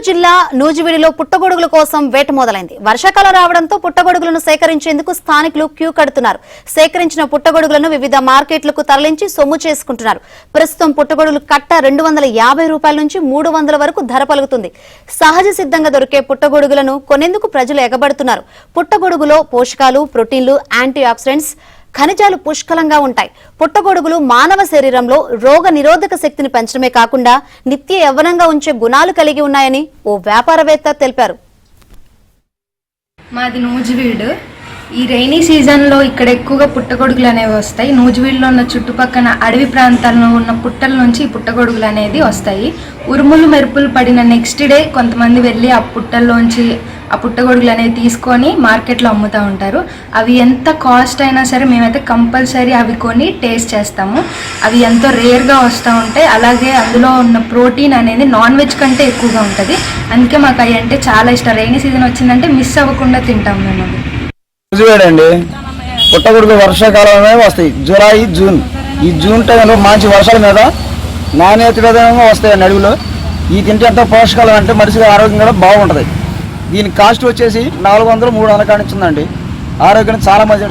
జిల్లా నూజివీడులో పుట్టగొడుగుల కోసం వేట మొదలైంది. వర్షాకాలం రావడంతో పుట్టగొడుగులను సేకరించేందుకు స్థానికులు క్యూ కడుతున్నారు. సేకరించిన పుట్టగొడుగులను వివిధ మార్కెట్లకు తరలించి సొమ్ము చేసుకుంటున్నారు. ప్రస్తుతం పుట్టగొడుగులు కట్ట 250 రూపాయల నుంచి 300 వరకు ధర పలుకుతుంది. సహజ సిద్ధంగా దొరికే పుట్టగొడుగులను కొనేందుకు ప్రజలు ఎగబడుతున్నారు. పుట్టగొడుగులో పోషకాలు, ప్రోటీన్లు, యాంటీ ఆక్సిడెంట్స్, ఖనిజాలు పుష్కలంగా ఉంటాయి. పుట్టగొడుగులు మానవ శరీరంలో రోగ నిరోధక శక్తిని పెంచడమే కాకుండా నిత్య యవ్వనంగా ఉంచే గుణాలు కలిగి ఉన్నాయని ఓ వ్యాపారవేత్త తెలిపారు. మాది నూజివీడు. ఈ రైనీ సీజన్లో ఇక్కడ ఎక్కువగా పుట్టగొడుగులు అనేవి వస్తాయి. నూజివీడులో ఉన్న చుట్టుపక్కల అడవి ప్రాంతాల్లో ఉన్న పుట్టల నుంచి ఈ పుట్టగొడుగులు అనేది వస్తాయి. ఉరుములు మెరుపులు పడిన నెక్స్ట్ డే కొంతమంది వెళ్ళి ఆ పుట్టల్లోంచి ఆ పుట్టగొడుగులు అనేవి తీసుకొని మార్కెట్లో అమ్ముతూ ఉంటారు. అవి ఎంత కాస్ట్ అయినా సరే మేమైతే కంపల్సరీ అవి కొని టేస్ట్ చేస్తాము. అవి ఎంతో రేర్గా వస్తూ ఉంటాయి. అలాగే అందులో ఉన్న ప్రోటీన్ అనేది నాన్ వెజ్ కంటే ఎక్కువగా ఉంటుంది. అందుకే మాకు అవి అంటే చాలా ఇష్టం. రైనీ సీజన్ వచ్చిందంటే మిస్ అవ్వకుండా తింటాం మేము. అండి పుట్టగొడుగులు వర్షాకాలంలో వస్తాయి. July, June. ఈ జూన్ టైంలో మంచి వర్షాల మీద నాణ్యత విధంగా వస్తాయండి అడవిలో. ఈ తింటే ఎంతో పోషకాలు అంటే మనిషికి ఆరోగ్యం కూడా బాగుంటుంది. దీని కాస్ట్ వచ్చేసి 400-300 కానిచ్చిందండి. ఆరోగ్యానికి చాలా మంచి.